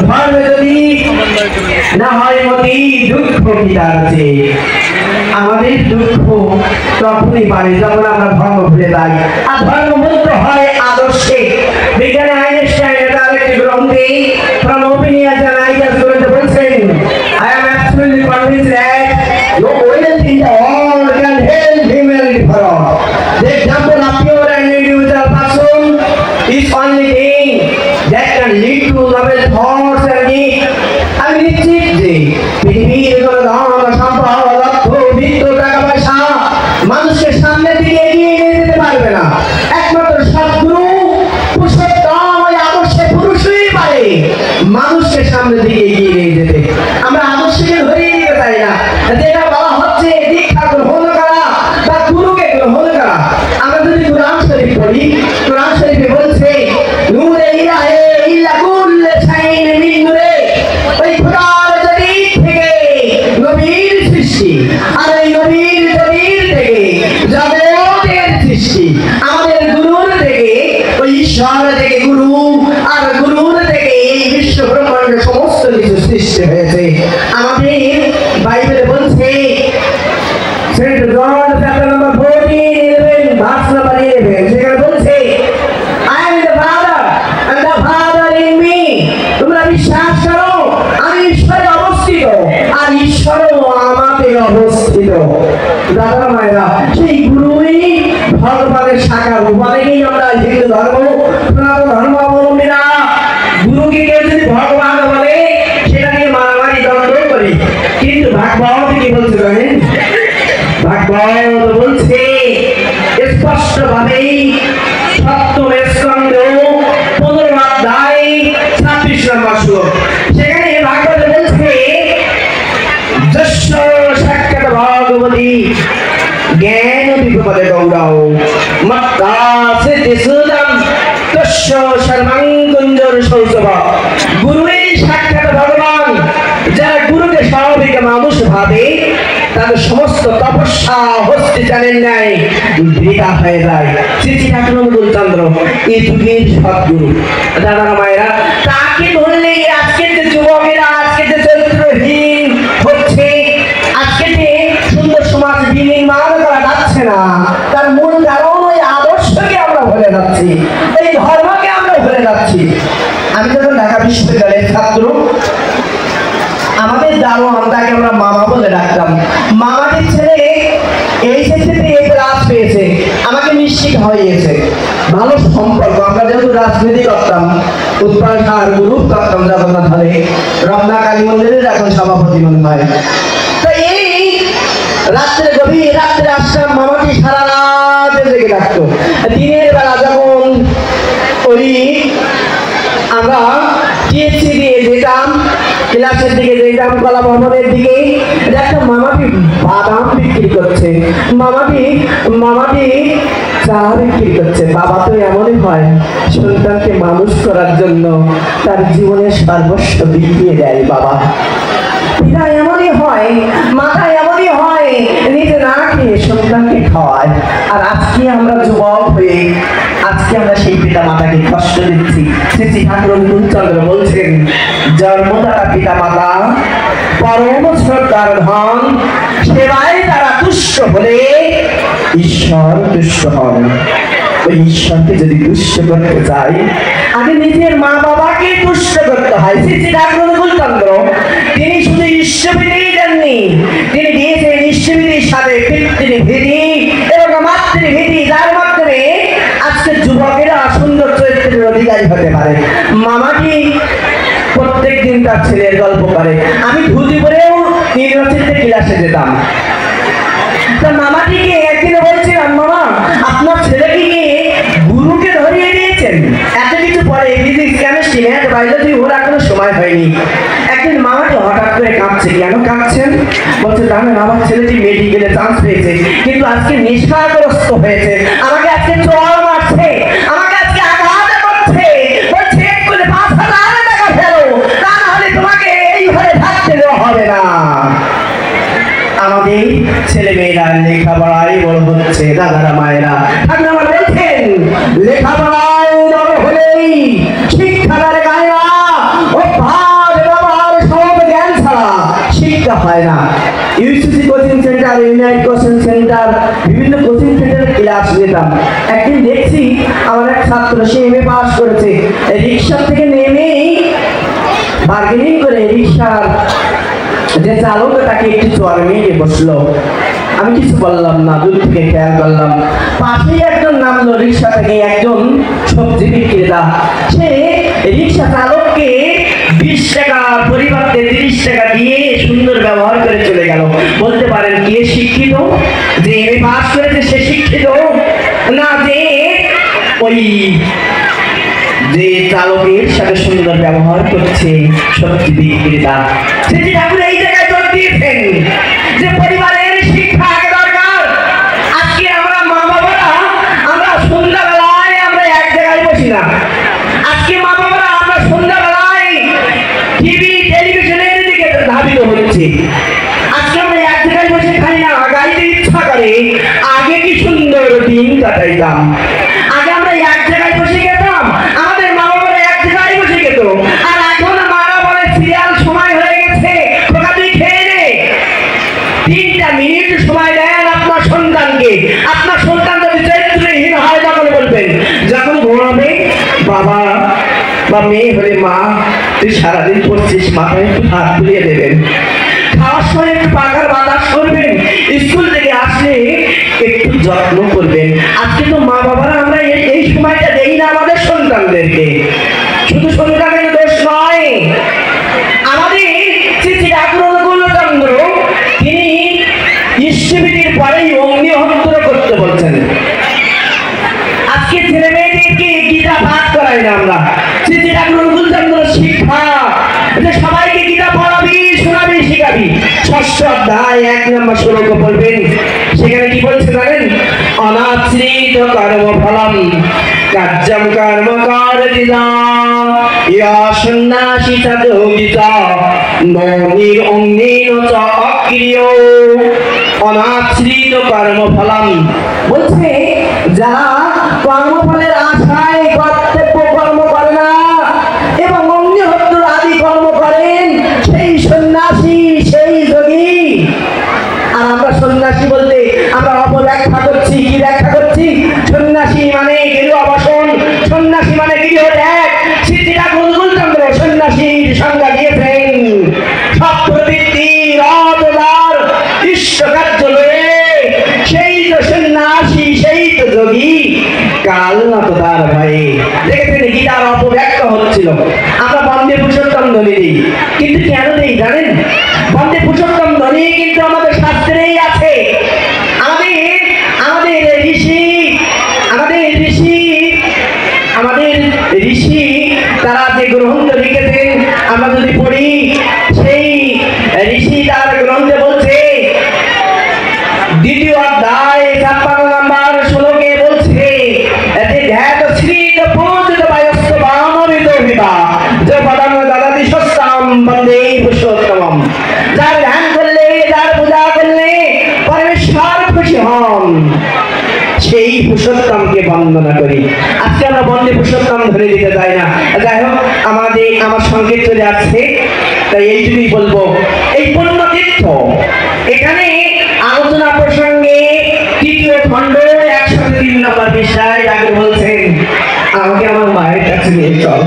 ধর্ম যদি না হয় মতি দুঃখ পিতার আছে। আমাদের দুঃখ তখনই পারে যখন আমরা ধর্ম ভুলে যাই। আর ধর্ম মূলত হয় আদর্শে। বিজ্ঞানী আইনস্টাইন তার একটি গ্রন্থে from opinions and ideas বলছেন, I am absolutely convinced that no wealth in the world can help humanity forward. The example of pure and individual person is only thing that can lead to noble thoughts and deeds. আমি নিশ্চিত যে পৃথিবীর কোনো ধন সম্পদ অর্থ বিত্ত টাকা পয়সা মানুষের সামনে দিকে এগিয়ে নিয়ে যেতে পারবে না। একমাত্র সদ্গুরু পুরুষোত্তম ওই আদর্শে পুরুষই পারে মানুষের সামনে দিকে এগিয়ে নিয়ে যেতে। আমরা আদর্শকে ধরিয়ে দিতে চাই না, যেটা বলা হচ্ছে দীক্ষা গ্রহণ করা বা গুরুকে গ্রহণ করা। আমরা যদি কোরআন শরীফ পড়ি, কোরআন শরীফে বলছে নূরে ইলাহে ইল্লা কুল্লে শাইইন মিন নূরে, ওই খোদার জমিন থেকে নবীর সৃষ্টি, আর এই নবীর জমিন থেকে জগতের সৃষ্টি। আমাদের গুরুর থেকে ওই ঈশ্বর থেকে গুরু, আর গুরুর থেকে এই বিশ্ব ব্রহ্মাণ্ড সমস্ত কিছু সৃষ্টি হয়েছে। আমাদের বাইবেলে বলছে saint John chapter number 14:11 verse number 11, সেখানে বলছে I am the Father and the Father in me. তোমরা বিশ্বাস করো আমি ঈশ্বরে অবস্থিত আর ঈশ্বরও আমাতে অবস্থিত। দাদা মায়েরা, সেই গুরুই ভগবানের শাখা। অনেকেই আমরা হিন্দু ধর্ম সনাতন ধর্মাবলম্বীরা গুরুকে কেউ যদি ভগবান বলে সেটা নিয়ে মারামারি দ্বন্দ্ব করি, কিন্তু ভাগবত কি বলছে জানেন? ভাগবত বলছে স্পষ্ট ভাবে সপ্তম স্কন্ধ 15 অধ্যায় 26 নম্বর শ্লোক, সেখানে ভাগবত বলছে যস্য সাক্ষাৎ ভগবতী জ্ঞান বিপদে গৌরব মত্তাসে দেশুদম তস্য সর্বং কুঞ্জর শৌচব। গুরুই সাক্ষাৎ ভগবান। যারা গুরুকে স্বাভাবিক মানুষ ভাবে তাদের সমস্ত তপস্যা হস্তে জানেন নাই বৃথা হয়ে যায়। শ্রী ঠাকুর অনুকূলচন্দ্র এই যুগের সদ্গুরু। দাদা মায়েরা, তাকে ধরলে আজকের যে যুবকেরা আজকে যে চরিত্রহীন হচ্ছে, আজকে যে সুন্দর সমাজ বিনির্মাণ করা যাচ্ছে না, তার মূল কারণ ওই আদর্শকে আমরা ভুলে যাচ্ছি, এই ধর্মকে আমরা ভুলে যাচ্ছি। আমি যখন ঢাকা বিশ্ববিদ্যালয়ের ছাত্র, আমাদের দারোয়ান তাকে আমরা মামা বলে ডাকতাম। মামাটির ছেলে এইচএসসিতে এ ক্লাস পেয়েছে, আমাকে নিশ্চিত হয়েছে ভালো সম্পর্ক। আমরা যেহেতু রাজনীতি করতাম, উৎপল সাহার গ্রুপ করতাম জগন্নাথ হলে, রমনা কালী মন্দিরের এখন সভাপতি মনে হয়। তো এই রাত্রে গভীর রাত্রে আসলাম, মামাটি সারা রাত জেগে থাকতো। দিনের বেলা যখন ওই আমরা টিএসসি দিয়ে যেতাম, ক্লাসের দিকে যেতাম, কলা ভবনের দিকে, একটা মামাটি বাদাম বিক্রি করছে, মামাটি চা বিক্রি করছে। বাবা তো এমনই হয়, সন্তানকে মানুষ করার জন্য তার জীবনের সর্বস্ব বিকিয়ে দেয়। বাবা পিতা এমনই হয়, মাতা এমনই হয়, নিজে না খেয়ে সন্তানকে খাওয়ায়। আর আজকে আমরা যুবক হয়ে আজকে আমরা সেই পিতা মাতাকে কষ্ট দিচ্ছি। শ্রী ঠাকুর অনুকূলচন্দ্র বলছেন জন্মদাতা পিতা মাতা পরম শ্রদ্ধার ধন, সেবায় তারা তুষ্ট হলে ঈশ্বর তুষ্ট হন। ওই ঈশ্বরকে যদি তুষ্ট করতে চাই, আগে নিজের মা বাবাকে তুষ্ট করতে হয়। শ্রী ঠাকুর অনুকূলচন্দ্র তিনি শুধু ঈশ্বরবিধি দেননি, তিনি দিয়েছেন ঈশ্বরবিধির সাথে পিতৃবিধি এবং মাতৃবিধি, যার মাধ্যমে আজকে যুবকেরা সুন্দর চরিত্রের অধিকারী হতে পারে। মামাটি প্রত্যেক দিন তার ছেলের গল্প করে। আমি ধুতি পরেও ইউনিভার্সিটিতে ক্লাসে যেতাম। তা মামাটিকে একদিন বলছিলাম, মামা আপনার ছেলেকে গুরুকে ধরিয়ে দিয়েছেন, এত কিছু পরে ফিজিক্স কেমিস্ট্রি ম্যাথ বায়োলজি ওরা কোনো সময় হয়নি। একদিন মামাটি হঠাৎ করে কাঁদছে। কেন কাঁদছেন? বলছে জানেন আমার ছেলেটি মেডিকেলে চান্স পেয়েছে, কিন্তু আজকে নেশাগ্রস্ত হয়েছে, আমাকে আজকে চড় মারছে, আমাকে আজকে আঘাত করছে, বলছে এক্ষুনি 5,000 টাকা ফেলো, তা নাহলে তোমাকে এই ঘরে থাকতে দেওয়া হবে না। আমাদের ছেলে মেয়েরা লেখাপড়ায় বড় হচ্ছে। দাদারা মায়েরা, আপনি আমার বলছেন লেখাপড়ায় বড় হলেই শিক্ষার গায়ে জেনারেল কোচিং সেন্টার, বিভিন্ন কোচিং সেন্টারে ক্লাস নিতাম। একদিন দেখছি আমার এক ছাত্র, সে এমএ পাস করেছে, রিক্সা থেকে নেমেই বার্গেনিং করে রিক্সার যে চালক তাকে একটু চর মেরে বসলো। আমি কিছু বললাম না, দূর থেকে খেয়াল করলাম পাশেই একজন নামলো রিক্সা থেকে, একজন সবজি বিক্রেতা। সে রিক্সা চালককে 20 টাকার পরিবর্তে 30 টাকা দিয়ে সুন্দর ব্যবহার করে চলে গেল। বলতে পারেন কে শিক্ষিত? যে এমএ পাস করেছে সে শিক্ষিত, না যে ওই যে চালকের সাথে সুন্দর ব্যবহার করছে সবজি বিক্রেতা? সেটি ঠাকুর এই জায়গায় জোর দিয়েছেন যে পরিবারের শিক্ষা আগে দরকার। আজকে আমরা মা বাবারা আমরা সন্ধ্যাবেলায় আমরা এক জায়গায় বসি না। আজকে মা বাবারা আমরা সন্ধ্যাবেলায় টিভি টেলিভিশনের দিকে ধাবিত হচ্ছে। আজকে আমরা এক জায়গায় বসে খাই না, গাইতে ইচ্ছা করে। আগে কি সুন্দর দিন কাটাইতাম, আগে আমরা এক জায়গায় বসে গেতাম, আমাদের মা বাবারা এক জায়গায় বসে যেত। আর এখন মারা বলে সিরিয়াল সময় হয়ে গেছে, খোকা তুই খেয়ে নে। 3টা মিনিট সময় দেন আপনার সন্তানকে। আপনার সন্তান যদি চরিত্রহীন হয় তখন বলবেন, যখন ঘুমাবে বাবা বা মেয়ে হলে মা তুই সারাদিন পড়ছিস, মাথায় একটু হাত বুলিয়ে দেবেন। খাওয়ার সময় একটু পাখার বাতাস করবেন, স্কুল থেকে আসলে একটু যত্ন করবেন। আজকে তো মা বাবারা আমরা এই সময়টা দেই না আমাদের সন্তানদেরকে। শুধু সন্তানের দোষ নয়, আমাদের শ্রী ঠাকুর অনুকূলচন্দ্র তিনি ইষ্টবিধির পরেই অগ্নিহোত্র করতে বলছেন। আজকে ছেলে মেয়েদেরকে গীতা পাঠ করাই না আমরা। শ্রী ঠাকুর অনুকূলচন্দ্র শিক্ষা যে সবাইকে গীতা পড়াবি, শোনাবি, শিখাবি। 6ষ্ঠ অধ্যায় 1 নম্বর শ্লোক বলবেন। সেখানে কি বলছে জানেন? অনাশ্রিত কর্মফলম কার্যম কর্ম কারতিনা ইয়া সন্ন্যাসী তদোগিতা ননির অগ্নিন চ অক্রিয়। অনাশ্রিত কর্মফলম বলছে যারা কর্মফলের আশায় কর্তব্য কর্ম করে না এবং অগ্নিহোত্র আদি কর্ম করেন, সেই সন্ন্যাসী, সেই যোগী। আর আমরা সন্ন্যাসী বলতে আমরা অপব্যাখ্যা করছি। কি ব্যাখ্যা করছি? সন্ন্যাসী মানে গেরুয়া বসন, সন্ন্যাসী মানে গৃহ ত্যাগ। শ্রী ঠাকুর অনুকূলচন্দ্র সন্ন্যাসীর সংজ্ঞা দিয়েছেন সব প্রবৃত্তি রদার ইষ্ট কার্য লয়ে, সেই তো সন্ন্যাসী, সেই তো যোগী। কাল না তো তার ভয়ে। দেখেছেন গীতার অপব্যাখ্যা হচ্ছিল। আমরা বন্দে পুরুষোত্তম ধ্বনি দিই, কিন্তু কেন দিই জানেন? বন্দে পুরুষোত্তম ধ্বনি কিন্তু আমাদের শাস্ত্রেই আছে। আমাদের ঋষি তারা যে গ্রন্থ লিখেছেন আমরা যদি পড়ি, সেই ঋষি তার গ্রন্থে বলছে 2য় অধ্যায় 56 নম্বর শ্লোকে বলছে যে ধ্যাত শ্রীত পূজিত বায়স্ত বামরিত বিবা যে পদম দদাতি সস্তাম বন্দে পুরুষোত্তমম। যার ধ্যান করলে, যার পূজা করলে পরমেশ্বর খুশি হন, সেই পুরুষোত্তমকে বন্দনা করি। আজকে আমরা বন্দে পুরুষোত্তম ধরে দিতে যাই না। যাই হোক, আমার সংকেত চলে আসছে, তাই এইটুকুই বলবো। এই পুণ্যতীর্থ এখানে আলোচনা প্রসঙ্গে 3য় খণ্ড 103 নম্বর পৃষ্ঠায় ঠাকুর বলছেন, আমাকে আমার মায়ের কাছে নিয়ে চল,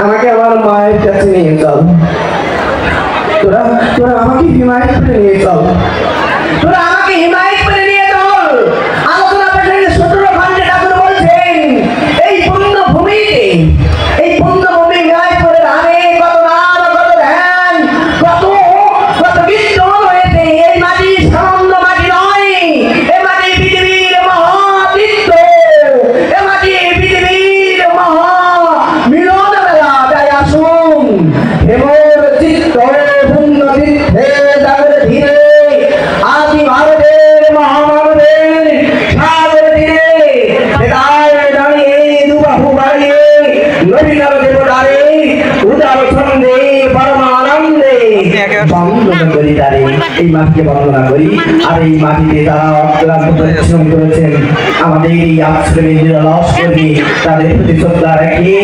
আমাকে আমার মায়ের কাছে নিয়ে চল, তোরা আমাকে হিমায়ত করে নিয়ে চল, তোরা আমাকে হিমায়ত করে নিয়ে চল। আলোচনা প্রসঙ্গে 17 খণ্ডে ঠাকুর বলছেন এই পুণ্যভূমিতে, এই পুণ্যভূমি হিমায়ত করে ধানে কত নাম, কত ধ্যান, কত কীর্তন হয়েছে। এই মাটি সামান্য মাটি নয়, এ মাটি পৃথিবীর মহাতীর্থ, এ মাটি পৃথিবীর মহা মিলন মেলা। তাই আসুন হেমর চিত্ত পুণ্য তীর্থে যাবে ধীরে, আদি ভারতের মহামানবের সাগর তীরে বেদায় দাঁড়িয়ে দুবাহু বাড়িয়ে নবীনর দেবতারে উদার ছন্দে পরমানন্দে বন্দনা করি তারে। এই মাটিকে বন্দনা করি। আর এই মাটিতে তারা অক্লান্ত পরিশ্রম করেছেন, আমাদের এই আশ্রমে নিরলস কর্মী, তাদের প্রতি শ্রদ্ধা রেখে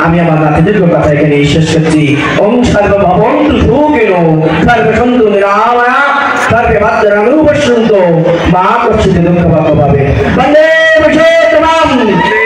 আমি আমার নাতিদের কথা এখানে শেষ করছি। ওম সর্বভবন্তু সুখিনো সর্বসন্তু নিরাময়া। सर्वे भद्राणि पश्यन्तु मा कश्चित् दुःखभाग् भवेत् वन्दे विश्वोत्तमम्।